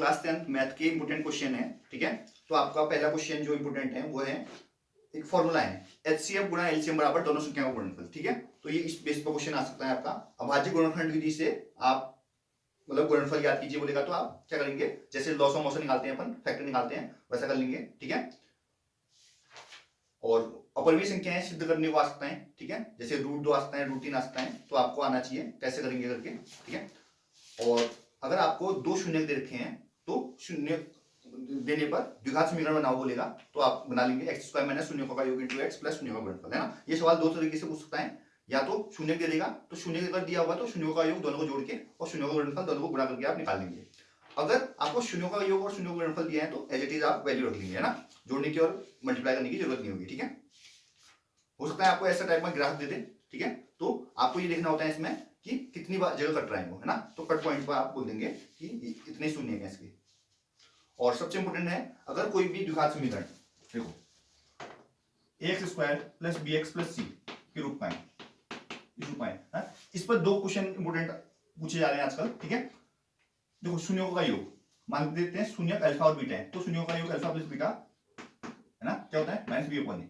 Class 10 math के important question है, ठीक है। तो आपका पहला क्वेश्चन जो इंपोर्टेंट है वो है, एक फॉर्मूला है HCF गुणा LCM बराबर दोनों संख्याओं का गुणनफल, ठीक है। तो ये इस बेस पर क्वेश्चन आ सकता है आपका। अभाज्य गुणनखंड विधि से आप मतलब गुणनफल याद कीजिए बोलेगा तो आप क्या करेंगे, जैसे लॉस ऑफ मोशन निकालते हैं अपन, फैक्टर निकालते हैं, वैसा कर लेंगे, ठीक है। और अपरिमेय संख्याएं सिद्ध करने को आ सकता है, ठीक है, जैसे √2 आ सकता है, √3 आ सकता है, तो आपको आना चाहिए कैसे करेंगे करके, ठीक है। और अगर आपको दो शून्य दे रखे हैं तो शून्य देने पर द्विघात समीकरण बनाओ बोलेगा तो आप बना लेंगे x² माइनस शून्य का योग इंटू x प्लस शून्य का गुणनफल, है ना। ये सवाल दो तरीके से पूछ सकता है, या तो शून्य दे देगा तो शून्य अगर दिया होगा तो शून्य का योग दोनों को जोड़ के और शून्य का गुणनफल दोनों को गुणा करके आप निकाल लेंगे। अगर आपको शून्य का योग और शून्य का गुणनफल दिया है तो एज इट इज आप वैल्यू रख लेंगे, है ना, जोड़ने की और मल्टीप्लाई करने की जरूरत नहीं होगी, ठीक है। हो सकता है आपको ऐसा टाइप में ग्राफ दे दे, ठीक है, तो आपको ये देखना होता है इसमें कि कितनी बार जगह कट रहा है वो, है ना। तो कट पॉइंट पर आप बोल देंगे कि इतने शून्य है इसके। और सबसे इंपोर्टेंट है, अगर कोई भी द्विघात समीकरण देखो ax² plus bx plus c के रूप में, इस रूप में है, इस पर दो क्वेश्चन इंपोर्टेंट पूछे जा रहे हैं आजकल, ठीक है। देखो शून्यों का योग मान देते हैं, शून्य अल्फा और बीटा है, तो शून्यों का योग अल्फा प्लस बीटा, है ना, क्या होता है माइनस बी अपॉन ए,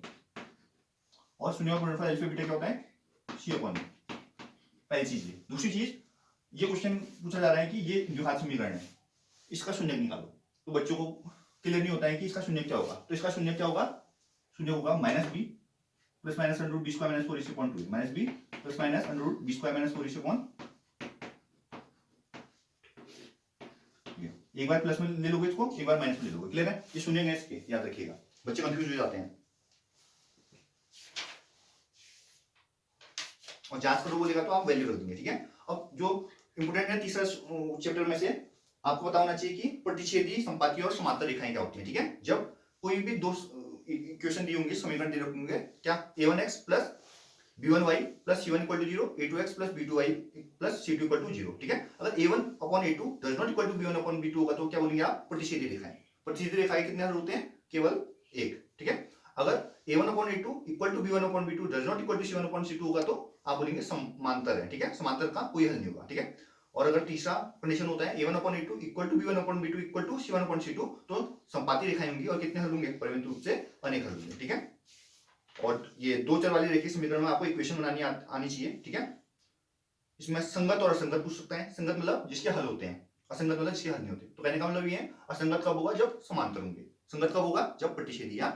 और शून्यों का गुणनफल अल्फा बीटा क्या होता है सी अपॉन ए। पहली चीज ये। दूसरी चीज, ये क्वेश्चन पूछा जा रहा है कि ये द्विघात समीकरण है, इसका शून्य निकालो, तो बच्चों को क्लियर नहीं होता है कि इसका शून्य क्या होगा। तो इसका शून्य क्या होगा, शून्य होगा minus b plus minus √b² minus 4/2 minus b plus minus √b² minus 4/, एक बार प्लस में ले लोगे इसको, एक बार माइनस में ले लोगे, क्लियर है। ये शून्य है इसके, याद रखिएगा, बच्चे कंफ्यूज हो जाते हैं। और जांच करो बोलेगा तो आप वैल्यू रख देंगे, ठीक है। अब जो इंपोर्टेंट है तीसरा चैप्टर में से आपको पता होना चाहिए कि प्रतिच्छेदी संपाती और समांतर रेखाएं क्या होती हैं, ठीक है। जब कोई भी दो इक्वेशन दी होंगी, समीकरण दे रखे होंगे, क्या a1x plus b1y plus c1 equal to 0, a2x plus b2y plus c2 equal to 0, ठीक है। अगर a1 upon a2 does not equal to b1 upon b2 होगा तो क्या बोलेंगे आप, प्रतिच्छेदी रेखाएं। प्रतिच्छेदी रेखाएं कितने हल होते हैं, केवल एक, ठीक है। अगर a1 upon a2 equal to b1 upon b2 does not equal to c1 upon c2 होगा तो आप बोलेंगे समांतर है, ठीक है, समांतर का कोई हल नहीं होगा, ठीक है। और अगर तीसरा कंडीशन होता है a1 upon a2 equal to b1 upon b2 equal to c1 upon c2, तो संपाती रेखाएं होंगी और कितने हल होंगे, परिमित रूप से अनेक हल होंगे, ठीक है। और ये दो चर वाली रेखीय समीकरण में आपको इक्वेशन बनानी आनी चाहिए, ठीक है। इसमें संगत और असंगत पूछ सकता है। संगत मतलब जिसके हल होते हैं, असंगत मतलब जिसके हल नहीं होते। तो कहने का मतलब ये है, असंगत कब होगा, जब समांतर होंगे, संगत कब होगा, जब प्रतिच्छेदी या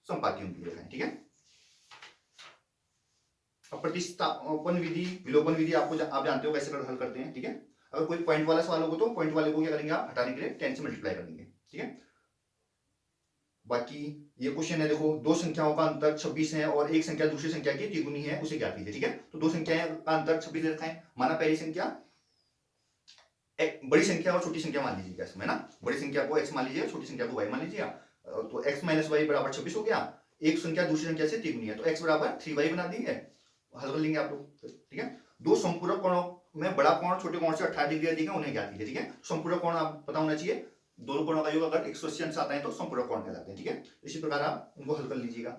संपाती होंगी रेखाएं, ठीक है। प्रतिस्थापन विधि, विलोपन विधि आपको आप जानते हो कैसे हल करते हैं, ठीक है। अगर कोई पॉइंट वाला सवाल होगा तो पॉइंट वाले को क्या करेंगे आप, हटाने के लिए 10 से मल्टीप्लाई कर देंगे, ठीक है। बाकी ये क्वेश्चन है, देखो दो संख्याओं का अंतर 26 है और एक संख्या दूसरी संख्या की द्विगुनी है, उसे ज्ञात कीजिए, ठीक है। तो दो संख्याएं का अंतर 26 रखा है, माना पहली संख्या एक बड़ी संख्या और छोटी संख्या मान लीजिएगा इसमें ना, बड़ी संख्या को x मान लीजिए, छोटी संख्या को y मान लीजिए, तो x माइनस वाई बराबर 26 हो गया। एक संख्या दूसरी संख्या से द्विगुनी है तो x बराबर 3y बना देंगे, हल कर लेंगे आप लोग, ठीक है। दो संपूरक कोणों में बड़ा कोण छोटे कोण से 18 डिग्री अधिक है, उन्हें ज्ञात कीजिए, ठीक है। संपूरक कोण आप पता होना चाहिए, दोनों कोणों का योग अगर 180 अंश आता है तो संपूरक कोण कहलाते हैं, ठीक है। इसी प्रकार आप उनको हल कर लीजिएगा।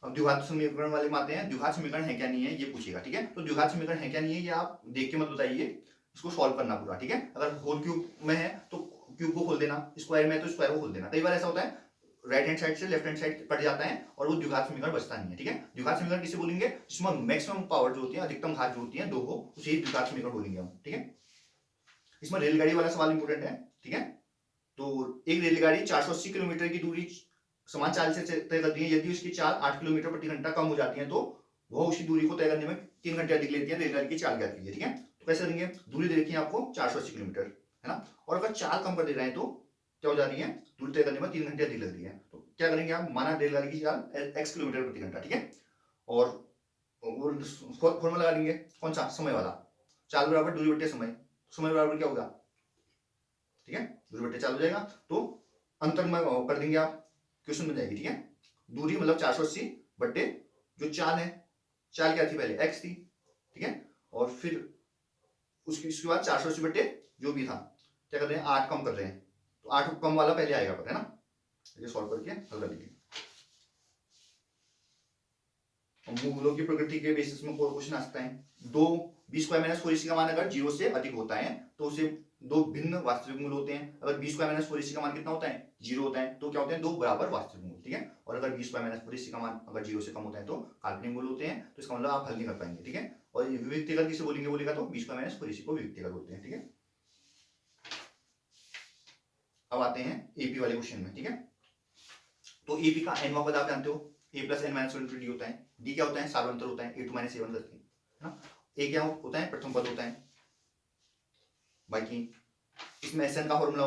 अब द्विघात समीकरण वाले में आते हैं, द्विघात समीकरण है क्या नहीं है ये पूछेगा, ठीक है। तो द्विघात समीकरण है क्या नहीं है ये आप देख के मत बताइए, इसको सॉल्व करना पूरा, ठीक है। अगर होल क्यूब में है तो क्यूब को खोल देना, स्क्वायर में है तो स्क्वायर को खोल देना। कई बार ऐसा होता है राइट हैंड साइड से लेफ्ट हैंड साइड कट जाता है और वो द्विघात समीकरण बचता नहीं है, ठीक है। द्विघात समीकरण किसे बोलेंगे, जिसमें मैक्सिमम पावर जो होती है, अधिकतम घात जो होती है दो हो, उसे द्विघात समीकरण बोलेंगे हम, ठीक है। इसमें रेलगाड़ी वाला सवाल इंपोर्टेंट है, ठीक है। तो एक रेलगाड़ी 480 किलोमीटर की दूरी समान चाल से तय करती है, यदि उसकी चाल 8 किलोमीटर प्रति घंटा कम हो जाती है तो वह उसी दूरी को तय करने में 3 घंटे अधिक लेती है। रेलगाड़ी की चाल ज्ञात कीजिए, ठीक है। तो कैसे करेंगे, दूरी दे रखी है आपको 480 किलोमीटर, है ना, और अगर चाल कम कर दे रहे हैं तो क्या हो जा रही है, दूरी तय करने में 3 घंटे अधिक लग रही है। तो क्या करेंगे आप, माना रेलगाड़ी की चाल x किलोमीटर प्रति घंटा, ठीक है, और फॉर्मूला लगा लेंगे, कौन सा, समय वाला, चाल बराबर दूरी बटे समय, समय बराबर क्या होगा, ठीक है, दूरी बटे चाल हो जाएगा। तो अंतर में कर देंगे आप, क्वेश्चन बन जाएगी, ठीक है। दूरी मतलब 480 बट्टे जो चाल है, चाल क्या थी पहले x थी, ठीक है, और फिर उसके बाद 480 बट्टे जो भी था, क्या कर रहे हैं 8 कम कर रहे हैं, तो 8 कम वाला पहले आएगा पर, है ना। ये सॉल्व करके हल कर लीजिए। मूलों की प्रकृति के बेसिस में क्वेश्चन आ सकता है। दो बी स्क्वायर माइनस 4ac का मान अगर 0 से अधिक होता है तो उसे दो भिन्न वास्तविक मूल होते हैं। अगर बी स्क्वायर माइनस 4ac का मान कितना होता है, 0 होता है, तो क्या होते हैं, दो बराबर वास्तविक मूल, ठीक है। और अगर बी स्क्वायर माइनस 4ac का मान अगर 0 से कम होता है तो काल्पनिक मूल होते हैं। तो इसका मतलब आप हल नहीं कर पाएंगे, ठीक है। और विविक्तिकर किसे बोलेंगे, बोलेगा तो बी स्क्वायर माइनस 4ac को विविक्तिकर बोलते हैं, ठीक है। अब आते हैं एपी वाले क्वेश्चन में, ठीक है। तो एपी का एनवा पद आप जानते हो, ए प्लस एन माइनस 1 डी होता है। डी क्या होता है, सार्वंतर होता है, ए2 माइनस ए1 करके, है ना। ए क्या होता है, प्रथम पद होता है। बाकी इसमें एस एन का फॉर्मूला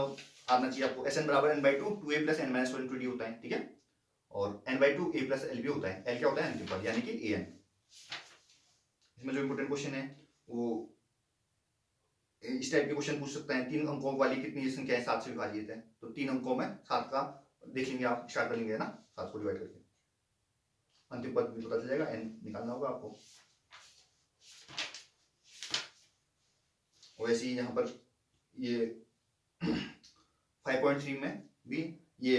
आना चाहिए आपको, एस एन बराबर n by two, two a plus n minus 1 d होता है, ठीक है। और n by two a plus l भी होता है। एल क्या होता है, अंतिम पद यानी कि ए एन। इसमें जो इंपोर्टेंट क्वेश्चन है वो इस टाइप के क्वेश्चन पूछ सकता है। 3 अंकों वाली कितनी संख्या है, 7 से विभाजित है, तो 3 अंकों में 7 का देख लेंगे आप, स्टार्ट कर लेंगे ना, 7 को डिवाइड करके अंतिम पद भी पता चल जाएगा, एन निकालना होगा आपको। वैसे ही यहाँ पर ये 5.3 में भी ये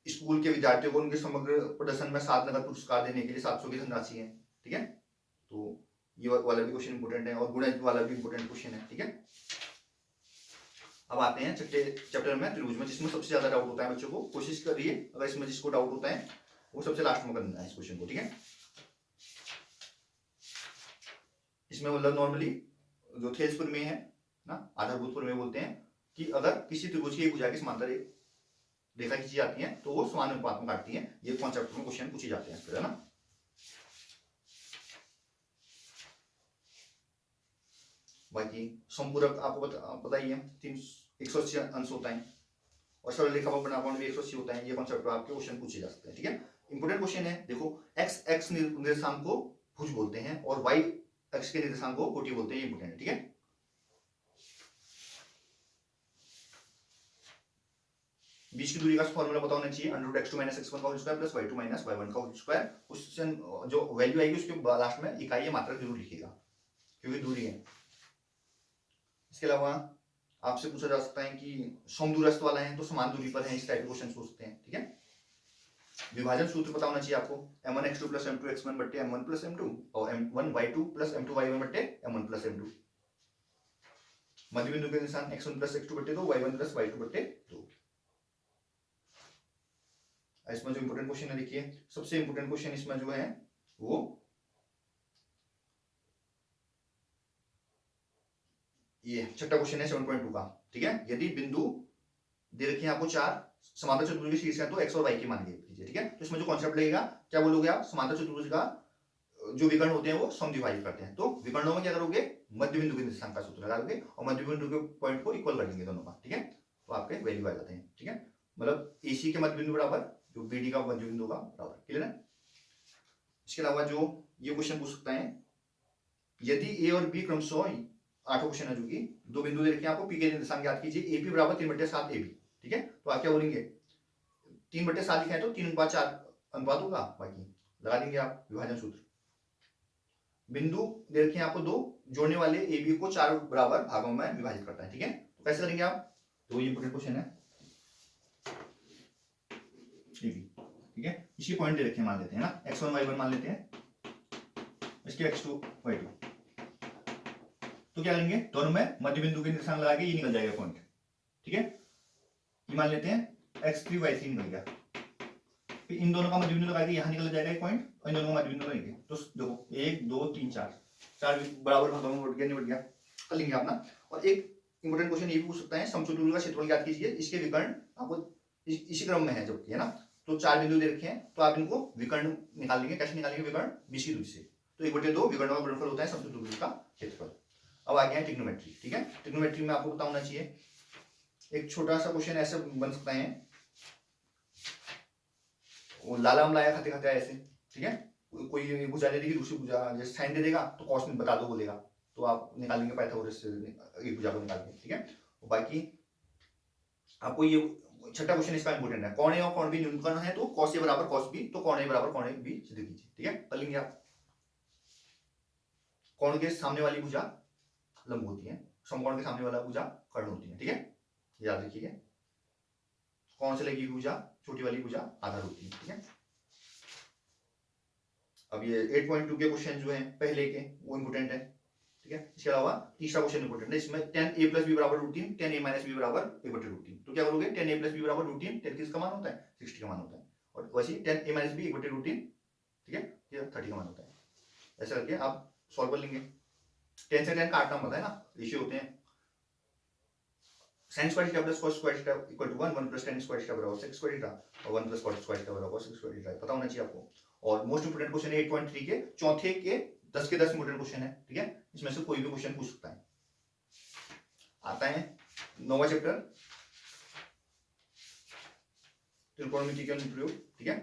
स्कूल के विद्यार्थियों को उनके समग्र प्रदर्शन में 7 नगद पुरस्कार देने के लिए 700 की धनराशि है, ठीक है। तो ये वाला भी क्वेश्चन इंपोर्टेंट है, और गुणज वाला भी इंपोर्टेंट क्वेश्चन है, ठीक है। अब आते हैं छठे चैप्टर में, त्रिभुज में, जिसमें सबसे ज्यादा डाउट होता है बच्चों को। कोशिश करिए अगर इसमें जिसको डाउट होता है वो सबसे लास्ट में करना है इस क्वेश्चन को, ठीक है। इसमें मतलब नॉर्मली जो थेल्स प्रमेय है ना, आधारभूत प्रमेय बोलते हैं कि अगर किसी त्रिभुज की भुजा के समांतर एक रेखा खींची जाती है तो वो समान अनुपात में काटती है। ये कॉन्सेप्ट में क्वेश्चन पूछे जाते हैं, है ना। बाकी संपूरक आपको पता ही है, 180 अंश होता है, और सरल रेखा पर बना कोण भी 180 होता है। ये कॉन्सेप्ट आपके क्वेश्चन पूछे जा सकते हैं, ठीक है। इंपोर्टेंट क्वेश्चन है, देखो एक्स एक्स निर्देशांक को भुज बोलते हैं और वाई एक्स के निर्देशांक को कोटि बोलते हैं, इंपोर्टेंट है, ठीक है। बीच की दूरी का फॉर्मूला पता होना चाहिए, √x2 - x1 का whole square plus y2 - y1 का होल स्क्वायर। क्वेश्चन जो वैल्यू आएगी उसके लास्ट में इकाई या मात्रक जरूर लिखिएगा क्योंकि दूरी है। इसके अलावा आपसे पूछा जा सकता है कि समदूरस्थ वाला है तो समान दूरी पर है, इस टाइप के क्वेश्चन पूछते हैं, ठीक है। विभाजन सूत्र पता होना चाहिए आपको, m1x2 + m2x1 बट्टे m1 + m2 और m1y2 + m2y1 बट्टे m1 + m2। मध्य बिंदु के निशान x1 + x2 बट्टे 2, y1 + y2 बट्टे 2। इसमें जो इंपोर्टेंट क्वेश्चन है, देखिए सबसे इंपोर्टेंट क्वेश्चन इसमें जो है वो ये छठा क्वेश्चन है 7.2 का, ठीक है। यदि बिंदु दे रखे हैं आपको 4 समांतर चतुर्भुज के शीर्ष है तो x और y की मान लीजिए, ठीक है। तो इसमें जो कॉन्सेप्ट लगेगा, क्या बोलोगे आप, समांतर चतुर्भुज का जो विकर्ण होते हैं वो समद्विभाजित करते हैं। तो विकर्णों में क्या करोगे, मध्य बिंदु के निर्देशांक का सूत्र लगा दोगे और मध्य बिंदु के पॉइंट को इक्वल कर देंगे दोनों का, ठीक है। तो आपके वैल्यू आ जाते हैं, ठीक है। मतलब AC के मध्य बिंदु बराबर जो BD का मध्य बिंदु का बराबर, क्लियर है। इसके अलावा जो ये क्वेश्चन पूछ सकता है, यदि A और B क्रमशः 8 क्वेश्चन है जो कि दो बिंदु दे रखे हैं आपको, P के निर्देशांक ज्ञात कीजिए, AP बराबर 3/7 AB, ठीक है। तो आप क्या बोलेंगे, 3/7 लिखा है तो 3:4 अनुपात होगा, बाकी लगा देंगे आप विभाजन सूत्र। बिंदु दे रखे हैं आपको दो, जोड़ने वाले AB को 4 बराबर भागों में विभाजित करता है, ठीक है। तो कैसे करेंगे आप, तो ये इंपोर्टेंट क्वेश्चन है AB, ठीक है। इसके पॉइंट दे रखे हैं, मान लेते हैं ना, x1 y1 मान लेते हैं, इसके x2 y2। तो क्या करेंगे, दोनों में मध्य बिंदु के निर्देशांक लगा के ये निकल जाएगा पॉइंट, ठीक है। ये मान लेते हैं x3 y3 निकल गया, फिर इन दोनों का मध्य बिंदु लगा के यहाँ निकल जाएगा एक पॉइंट, और इन दोनों का मध्य बिंदु लगाएंगे तो देखो 1 2 3 4 बराबर भागों में निबट गया, कर लेंगे अपना। और एक इंपोर्टेंट क्वेश्चन ये भी पूछ सकता है, समचतुर्भुज का क्षेत्रफल ज्ञात कीजिए, इसके विकर्ण आपको इसी क्रम में है जबकि, है ना। तो 4 बिंदु दे रखे हैं तो आप इनको विकर्ण निकाल लेंगे, कैसे निकालेंगे, विकर्ण बीच की दूरी से। तो 1/2 विकर्णों का गुणनफल होता है समचतुर्भुज का क्षेत्रफल। अब आ गया है ट्रिग्नोमेट्री, ठीक है। ट्रिग्नोमेट्री में आपको पता होना चाहिए, एक छोटा सा क्वेश्चन ऐसे बन सकता है, वो लाला लाया खाते खाते ऐसे, ठीक है। कोई भुजा दे देगी, दूसरी भुजा जैसे साइन दे देगा तो कॉस में बता दो बोलेगा, तो आप निकालेंगे पाइथागोरस से एक भुजा को निकाल के, ठीक है। बाकी आपको ये छठा क्वेश्चन इसका इंपोर्टेंट है, कौन ए और कौन बी न्यूनकर्ण है तो कॉस ए बराबर कॉस बी, तो कौन ए बराबर कौन ए बी सिद्ध कीजिए, ठीक है। कर लेंगे आप। कौन के सामने वाली भुजा लंब होती है, समकोण के सामने वाला भुजा कर्ण होती है, ठीक है, याद रखिए। कौन से लगी भुजा, छोटी वाली भुजा आधार होती है, ठीक है। अब ये 8.2 के क्वेश्चन जो हैं पहले के वो इंपोर्टेंट है, ठीक है। इसके अलावा तीसरा क्वेश्चन इंपोर्टेंट है, इसमें tan a प्लस बी बराबर रूटीन, tan a माइनस बी बराबर a बटे रूटीन। तो क्या करोगे, tan a प्लस बी बराबर रूटीन, tan किसका मान होता है 60 का मान होता है, और वैसे ही tan a माइनस बी 1 बटे रूटीन, ठीक है, ये 30 का मान होता है। ऐसा करके आप सॉल्व कर लेंगे। tan से tan काटना पता है ना, रेशियो होते हैं, sin square theta plus cos square theta equal to 1 plus tan square theta बराबर sec स्क्वायर थीटा, और 1 प्लस cos स्क्वायर थीटा बराबर sec स्क्वायर थीटा, पता होना चाहिए आपको। और मोस्ट इंपोर्टेंट क्वेश्चन है 8.3 के चौथे के 10 के 10 इंपोर्टेंट क्वेश्चन है, ठीक है। इसमें से कोई भी क्वेश्चन पूछ सकता है। आता है 9वां चैप्टर त्रिकोणमिति के अनुप्रयोग, ठीक है।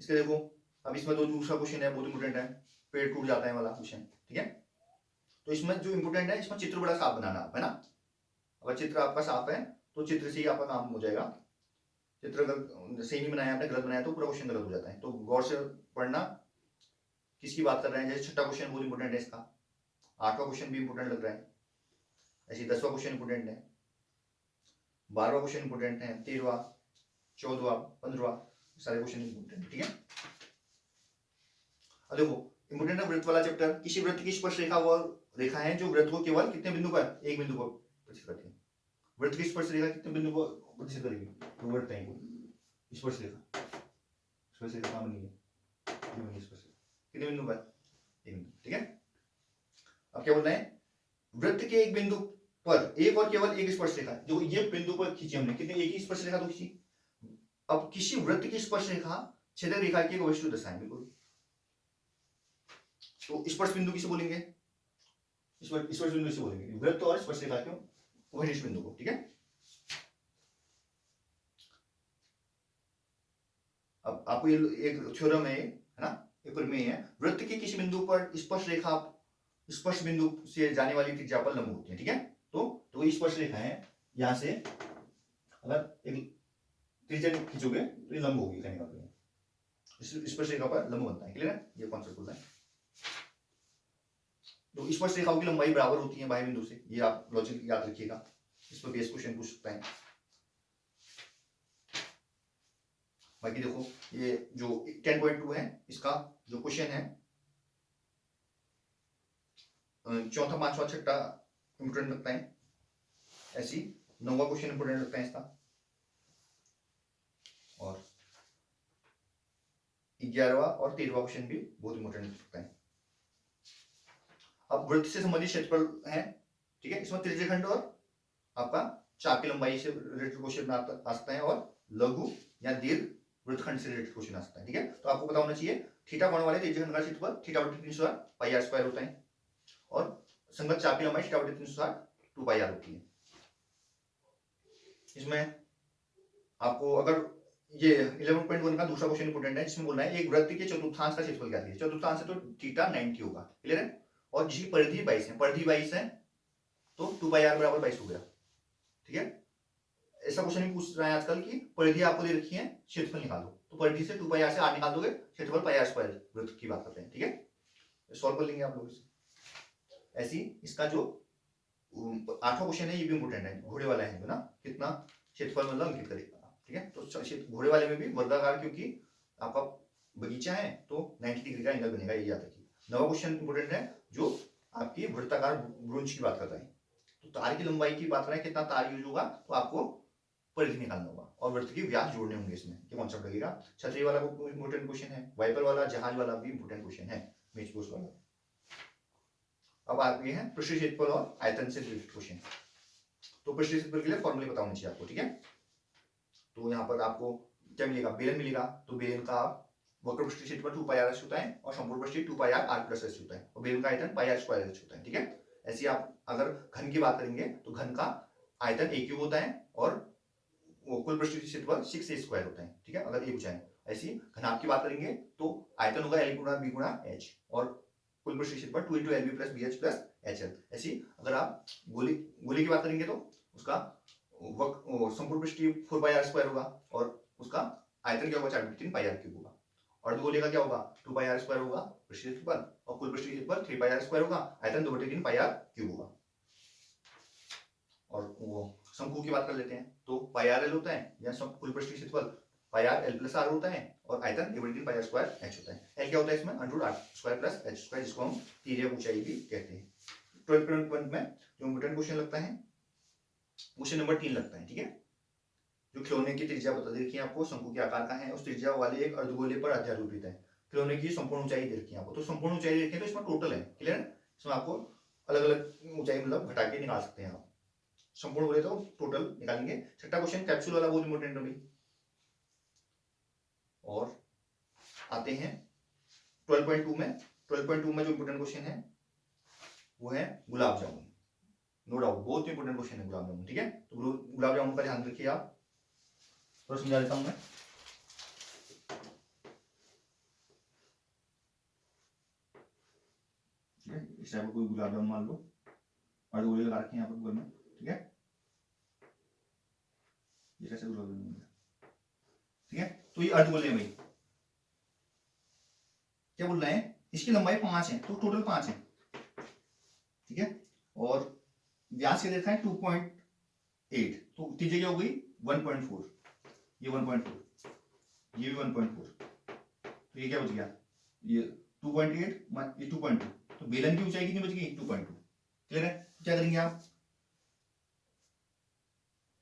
इसके देखो अब इसमें जो दूसरा क्वेश्चन है बहुत इंपोर्टेंट है, पेड़ टूट जाता है वाला क्वेश्चन, ठीक है। तो इसमें जो इंपोर्टेंट है, इसमें चित्र बड़ा साफ बनाना है ना। अगर चित्र आपका साफ है तो चित्र से ही आपका काम हो जाएगा। चित्र अगर सही नहीं बनाया आपने, गलत बनाया तो पूरा क्वेश्चन गलत हो जाता है। तो गौर से पढ़ना किसकी बात कर रहे हैं। जैसे छठा क्वेश्चन बहुत इंपोर्टेंट है इसका, 8वां क्वेश्चन भी इंपोर्टेंट लग रहा है, ऐसे 10वां क्वेश्चन इंपोर्टेंट है, 12वां क्वेश्चन इंपोर्टेंट है, 13वां, 14वां, 15वां, सारे क्वेश्चन इंपोर्टेंट, ठीक है। अब देखो इंपोर्टेंट है वृत्त वाला चैप्टर। किसी वृत्त की स्पर्श रेखा वो रेखा है जो वृत्त को केवल कितने बिंदु पर, एक बिंदु पर प्रतिष्ठित करती है। वृत्त की स्पर्श रेखा कितने बिंदु पर प्रतिष्ठित करेगी, तो वृत्त है स्पर्श रेखा। स्पर्श रेखा कहां बनी है, ये बनी स्पर्श रेखा, कितने बिंदु पर, एक बिंदु, ठीक है। अब क्या बोल रहे हैं, वृत्त के एक बिंदु पर एक और केवल एक स्पर्श रेखा, जो ये बिंदु पर खींची हमने, कितने, एक ही स्पर्श रेखा तो खींची। अब किसी वृत्त की स्पर्श रेखा छेदक रेखा की एक वस्तु दशाएं, बिल्कुल। तो स्पर्श बिंदु किसे बोलेंगे, स्पर्श बिंदु किसे बोलेंगे, वृत्त और स्पर्श रेखा के वही बिंदु को, ठीक है। अब आपको ये एक थ्योरम है ना, एक प्रमेय है, वृत्त के किसी बिंदु पर स्पर्श रेखा स्पर्श बिंदु से जाने वाली त्रिज्या पर लंब होती है, ठीक है। तो ये स्पर्श रेखा है, यहां से अगर एक त्रिज्या खींचोगे तो ये लंब होगी, कहने का स्पर्श रेखा पर लंब बनता है, क्लियर है, ये कॉन्सेप्ट होता है। तो स्पर्श रेखाओं की लंबाई बराबर होती है बाह्य बिंदु से, ये आप लॉजिक याद रखिएगा, इस पर बेस क्वेश्चन पूछ सकता है। बाकी देखो ये जो 10.2 है इसका जो क्वेश्चन है, चौथा, पांचवा, छठा इंपोर्टेंट लगता है, ऐसी 9वां क्वेश्चन इंपोर्टेंट लगता है इसका, और 11वां और 13वां क्वेश्चन भी बहुत इंपोर्टेंट लगता है। अब वृत्त से संबंधित क्षेत्रफल है, ठीक है। इसमें त्रिज्यखंड और आपका चाप की लंबाई से रिलेटेड क्वेश्चन आ सकता है, और लघु या दीर्घ वृत्तखंड से रिलेटेड क्वेश्चन आ सकता है, ठीक है। तो आपको पता होना चाहिए थीटा कोण वाले त्रिज्यखंड का क्षेत्रफल थीटा बटे 360 पाई आर स्क्वायर होता है, और संगत चाप की लंबाई थीटा बटे 360 2 पाई आर होती है। इसमें आपको अगर ये 11.1 का दूसरा क्वेश्चन इंपोर्टेंट है, जिसमें बोलना है एक वृत्त के चतुर्थांश का क्षेत्रफल क्या है। चतुर्थांश है तो थीटा 90 होगा, क्लियर है। और जिसकी परिधि 22 है, परिधि 22 है तो 2 पाई आर बराबर 22 हो गया, ठीक है। ऐसा क्वेश्चन भी पूछ रहा है आजकल कि परिधि आपको दे रखी है, क्षेत्रफल निकाल दो, तो परिधि से 2 पाई आर से आर निकाल दोगे, क्षेत्रफल पाई आर स्क्वायर वृत्त की बात करते हैं, ठीक है। सॉल्व कर लेंगे आप लोग इसे। ऐसी इसका जो 8वां क्वेश्चन है ये भी इंपोर्टेंट है, घोड़े वाला है ना, कितना क्षेत्रफल मतलब अंकित करेगा, ठीक है। तो घोड़े वाले में भी वर्गाकार, क्योंकि आपका बगीचा है तो 90 डिग्री का एंगल बनेगा, ये याद रखिए। 9वां क्वेश्चन इंपोर्टेंट है जो आपकी वृत्ताकार ब्रोंज की बात कर रहा है। तो तार की लंबाई की बात कर रहा है, कितना तार यूज होगा, तो आपको परिधि निकालना होगा, और वृत्त की व्यास जोड़ने होंगे, इसमें ये कॉन्सेप्ट लगेगा। छतरी वाला इंपोर्टेंट क्वेश्चन है, वाइपर वाला, जहाज वाला भी इंपोर्टेंट क्वेश्चन है, मेज पोस्ट वाला। अब आगे है पृष्ठीय क्षेत्रफल और आयतन से रिलेटेड क्वेश्चन। तो पृष्ठीय क्षेत्रफल के लिए फॉर्मूले पता होना चाहिए आपको, ठीक है। तो यहाँ पर आपको क्या मिलेगा, बेलन मिलेगा, तो बेलन का वक्र पृष्ठीय क्षेत्रफल 2 पाई आर एच होता है, और संपूर्ण पृष्ठीय 2 पाई आर आर प्लस एच होता है, और बेलन का आयतन पाई आर स्क्वायर एच होता है, ठीक है। ऐसे आप अगर घन की बात करेंगे तो घन का आयतन a क्यूब होता है, और वो कुल पृष्ठीय क्षेत्रफल 6a स्क्वायर होता है, ठीक है, अगर a ऊंचाई। ऐसी घनाभ की बात करेंगे तो आयतन होगा l गुणा b गुणा h, और कुल पृष्ठीय क्षेत्रफल 2 × lb plus bh plus hl। ऐसी अगर आप गोली की बात करेंगे तो उसका संपूर्ण पृष्ठीय 4 पाई आर स्क्वायर होगा, और उसका आयतन क्या होगा, 4/3 पाई आर क्यूब होगा। और गोले का क्या होगा, 2 पाई आर स्क्वायर होगा पृष्ठीय क्षेत्रफल, और कुल पृष्ठीय क्षेत्रफल 3 पाई आर स्क्वायर होगा, आयतन 2/3 पाई आर क्यूब होगा। और वो शंकु की बात कर लेते हैं, तो पाई आर एल होता है, या कुल पृष्ठीय क्षेत्रफल पाई आर एल प्लस आर होता है, और आयतन A/3 पाई r स्क्वायर h होता है। L क्या होता है इसमें? √r square plus h square, जिसको हम तिर्यक ऊंचाई भी कहते हैं। 12.1 में जो इम्पोर्टेंट क्वेश्चन लगता है, क्वेश्चन नंबर 3 लगता है, ठीक है। जो खिलौने की त्रिज्या बता दी है आपको, शंकु के आकार का है, उस त्रिज्या वाले एक अर्धगोले पर अध्यारोपित है। खिलौने की संपूर्ण ऊंचाई दे रखी है आपको, तो संपूर्ण ऊंचाई देखें तो इसमें टोटल है, क्लियर है। इसमें आपको अलग अलग ऊंचाई मतलब घटा के निकाल सकते हैं आप। संपूर्ण बोले तो टोटल निकालेंगे। छठा क्वेश्चन कैप्सूल वाला बहुत इंपॉर्टेंट है भाई। और आते हैं 12.2 में। 12.2 में जो इंपॉर्टेंट क्वेश्चन है वो है गुलाब जामुन। नो डाउट बहुत इंपॉर्टेंट क्वेश्चन है गुलाब जामुन, ठीक है। तो गुलाब जामुन का ध्यान रखिए आप। तो समझा देता हूं मैं। इस टाइप का कोई गुलाब जामुन मान लो, अर्धगोले लगा रखे हैं यहाँ पर गूगल में, ठीक है। ये कैसे गुलाब जामुन, ठीक है। तो ये अर्धगोले हैं भाई, क्या बोल रहे हैं, इसकी लंबाई 5 है, तो टोटल 5 है, ठीक है। और व्यास क्या देखा है 2.8, तो त्रिज्या क्या हो गई 1.4, ये 1.4, ये भी 1.4, तो ये क्या बच गया, ये 2.8 ये 2.2, तो बेलन की ऊंचाई कितनी बच गई 2.2, क्लियर है। क्या करेंगे आप,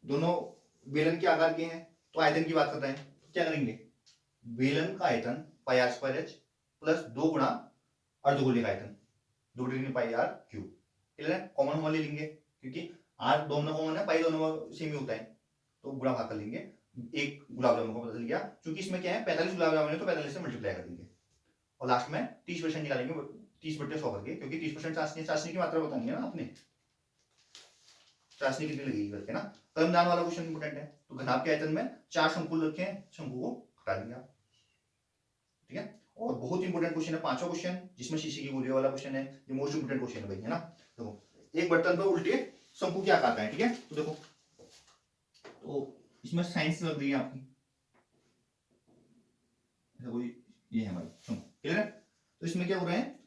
दोनों बेलन के आकार के हैं, तो आयतन की बात करते हैं, तो क्या करेंगे, बेलन का आयतन पाई r स्क्वायर h प्लस 2 गुणा अर्धगोले का आयतन 2 पाई r क्यूब, क्लियर है। कॉमन वन ले लेंगे, क्योंकि r दोनों कॉमन है, पाई दोनों सेम ही होता है, तो गुणा भाग कर लेंगे। एक गुलाब जामुन को बदल गया, क्योंकि इसमें क्या है 45 गुलाब जामुन है, तो 45 से मल्टीप्लाई कर देंगे। और लास्ट में 30% निकालेंगे, 30/100 करके, क्योंकि 30% चाशनी की मात्रा बतानी है ना आपने, चाशनी कितनी लगेगी करके ना। कर्मदान वाला क्वेश्चन इंपोर्टेंट है। तो घनाभ के आयतन में 4 शंकु रखे हैं, शंकु को हटा देंगे आप, ठीक है। और बहुत इंपोर्टेंट क्वेश्चन है 5वां क्वेश्चन, जिसमें शीशे की गोलियों वाला क्वेश्चन है, ये मोस्ट इंपोर्टेंट क्वेश्चन है भाई, है ना। देखो एक बर्तन पर उल्टे शंकु के आकार का है, ठीक है। तो देखो, तो इसमें साइंस लग रही है आपकी, देखो ये है हमारी शंकु, क्लियर है। तो इसमें क्या हो रहा है,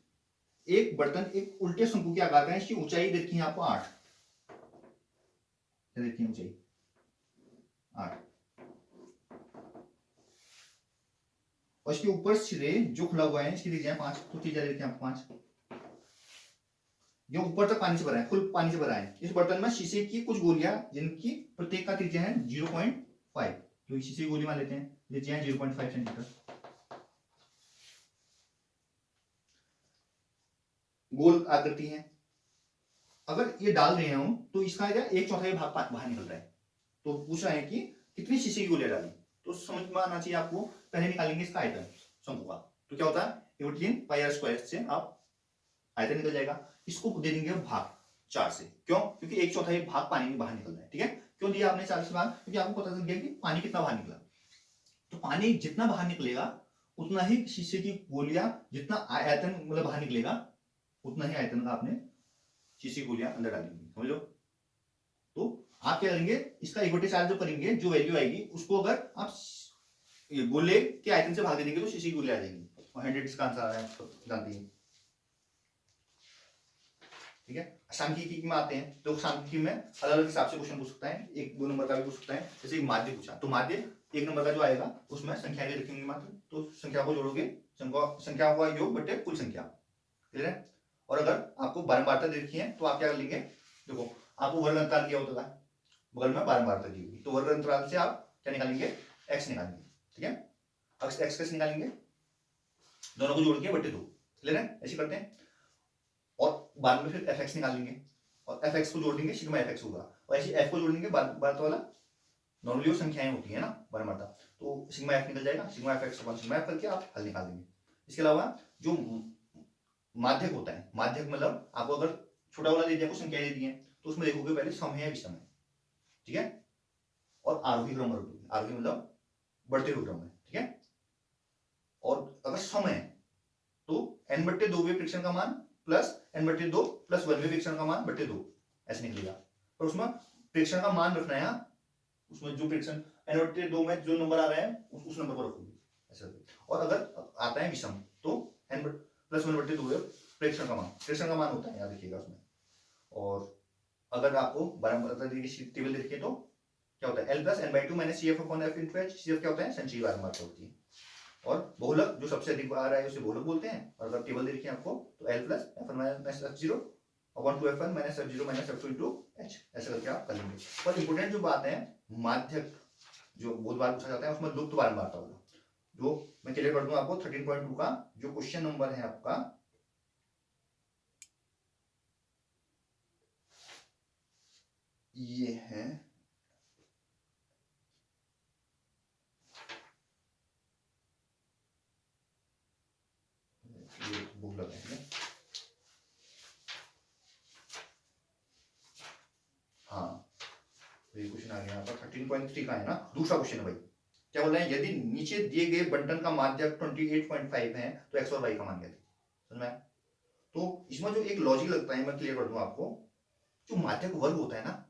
एक बर्तन एक उल्टे शंकु के आकार का है, इसकी ऊंचाई देखी है आपको 8, देखिए ऊंचाई 8, और इसके ऊपर सिरे जो खुला हुआ है, इसकी त्रिज्या 5, तो त्रिज्या देखिए आप 5, जो ऊपर तक पानी से भरा है, फुल पानी से भरा है। इस बर्तन में शीशे की कुछ गोलियां, जिनकी प्रत्येक का त्रिज्या है 0.5, तो शीशे की गोली मान लेते हैं, त्रिज्या है 0.5 सेंटीमीटर। गोल आकृति है, अगर ये डाल रहे हैं हम, तो इसका 1/4 भाग बाहर निकल रहा है। तो पूछ रहा है कि कितनी शीशे की गोलियां डाली, तो समझ में आना चाहिए आपको। पहले निकालेंगे इसका आयतन शंकु का, तो क्या होता है A/3 पाई r स्क्वायर से आप आयतन निकल जाएगा। इसको दे देंगे भाग 4 से, क्यों, क्योंकि 1/4 भाग पानी में बाहर निकल रहा है, ठीक है। क्यों दिया आपने 4 से भाग, क्योंकि आपको पता चल गया कि पानी कितना बाहर निकला, तो पानी जितना बाहर निकलेगा उतना ही शीशे की गोलियां, जितना आयतन मतलब बाहर निकलेगा उतना ही आयतन का आपने शीशे की गोलियां अंदर डालेंगे, समझ लो। तो आप क्या करेंगे, इसका 1/4 जो करेंगे, जो वैल्यू आएगी उसको अगर आप ये गोले के आयतन से भाग दे देंगे, तो शीशे की गोली आ जाएगी, और 100 इसका आंसर आ रहा है, जानती हैं, ठीक है। सांख्यिकी में आते हैं, तो सांख्यिकी में अलग अलग हिसाब से क्वेश्चन पूछ सकता है, 1-2 नंबर का भी पूछ सकता है। जैसे माध्य पूछा, तो माध्य 1 नंबर का जो आएगा उसमें संख्या दे रखेंगे मात्र, तो संख्या को जोड़ोगे, संख्या हुआ योग बटे कुल संख्या, क्लियर है। और अगर आपको बारंबारता दे रखी है, तो आप क्या कर लेंगे, देखो आपको वर्ग अंतराल दिया होता है, बगल में बारंबारता दी होगी, तो वर्ग अंतराल से आप क्या निकालेंगे, x निकालेंगे, ठीक है। x कैसे निकालेंगे, दोनों को जोड़ के बटे 2, क्लियर है, ऐसे करते हैं। और बाद में फिर fx निकालेंगे, और fx को जोड़ देंगे, सिग्मा fx होगा, और ऐसे f को जोड़ देंगे बारंबारता वाला, नॉर्मली संख्याएं होती है ना बारंबारता, तो सिग्मा f निकल जाएगा, sigma fx upon sigma f करके आप हल निकाल देंगे। इसके अलावा जो माध्यक होता है, माध्यक मतलब आपको अगर छोटा वाला दे दिया, कुछ संख्याएं दे दी हैं, तो उसमें देखोगे पहले सम है या विषम है, ठीक है, और आरोही क्रम में, आरोही मतलब बढ़ते हुए क्रम में, ठीक है। और अगर सम है तो n/2 फ्रिक्शन का मान प्लस n/2 प्लस 1 फ्रिक्शन का मान बटे 2, ऐसे निकलेगा। पर उसमें फ्रिक्शन का मान रखना है, उसमें जो फ्रिक्शन n/2 में जो नंबर आ रहा है उस नंबर को रखोगे, ऐसे। और अगर आता है विषम, तो n प्लस 1/2 फ्रिक्शन का मान होता है, याद रखिएगा उसमें। और अगर आपको बारंबारता टेबल देखिए, तो क्या होता है L plus n/2 minus CF upon F into H, CF क्या होता है, संचयी बारंबारता होती है, और बहुलक जो सबसे अधिक आ रहा है उसे बहुलक बोलते हैं। और अगर टेबल दे रखी है आपको तो L plus F1 minus F0 upon 2F1 minus F0 minus F2 into H, ऐसे करके आप कर लेंगे। पर इंपोर्टेंट जो बात है, माध्यक जो बहुत बार पूछा जाता है उसमें लुप्त बारंबारता होगा, जो मैं क्लियर कर दूं आपको 13.2 का जो क्वेश्चन नंबर है आपका, ये है बुक लगाएंगे, हाँ ये क्वेश्चन आ गया यहाँ पर 13.3 का है ना, दूसरा क्वेश्चन है भाई। क्या बोल रहे हैं, यदि नीचे दिए गए बंटन का माध्यक 28.5 है तो x और y का मान क्या है, समझ में आया? तो इसमें जो एक लॉजिक लगता है मैं क्लियर कर दूं आपको, जो माध्यक वर्ग होता है ना,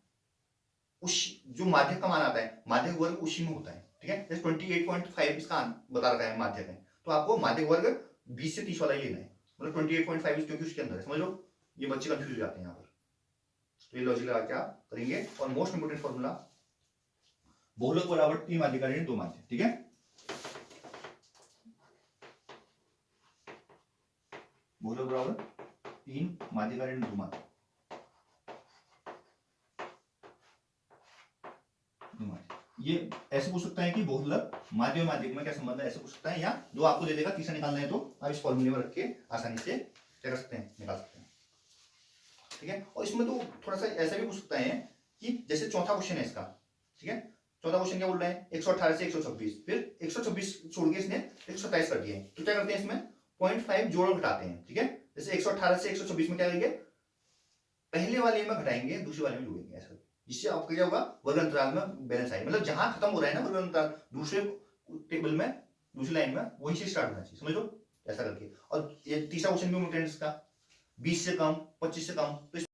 उस जो माध्यक का मान आता है माध्यक वर्ग उसी में होता है, ठीक है। जैसे 28.5 इसका बता रखा है माध्यक है, तो आपको माध्यक वर्ग 20 से 30 वाला ही लेना है, मतलब 28.5 क्योंकि उसके अंदर है, समझ लो। ये बच्चे कंफ्यूज हो जाते हैं यहाँ पर, तो ये लॉजिक लगा के आप करेंगे। और मोस्ट इंपोर्टेंट फॉर्मूला, बहुलक बराबर 3 माध्यक ऋण 2 माध्यक, ठीक है। बहुलक बराबर 3 माध्यक ऋण 2 माध्यक, ये ऐसे पूछ सकता है कि बहुलक माध्य और माध्यक में क्या संबंध है, ऐसे पूछ सकता है, या जो आपको दे देगा तीसरा निकालना है तो आप इस फॉर्मूले में रख के आसानी से क्या कर सकते हैं, निकाल सकते हैं, ठीक है। और इसमें तो थोड़ा सा ऐसा भी पूछ सकता है कि जैसे चौथा क्वेश्चन है इसका, ठीक है। चौथा क्वेश्चन क्या बोल रहा है, 118 से 126, फिर 126 छोड़ के इसने 127 कर दिए, तो क्या करते हैं इसमें 0.5 जोड़ और घटाते हैं, ठीक है। जैसे 118 से 126 में क्या करेंगे, पहले वाले में घटाएंगे दूसरे वाले में जोड़ेंगे, ऐसा। जिससे आपका क्या होगा, वर्ग अंतराल में बैलेंस आएगा, मतलब जहां खत्म हो रहा है ना वर्ग अंतराल दूसरे टेबल में दूसरी लाइन में वहीं से स्टार्ट होना चाहिए, समझ लो, ऐसा करके। और ये तीसरा क्वेश्चन भी इंपॉर्टेंट इसका, 20 से कम 25 से कम, तो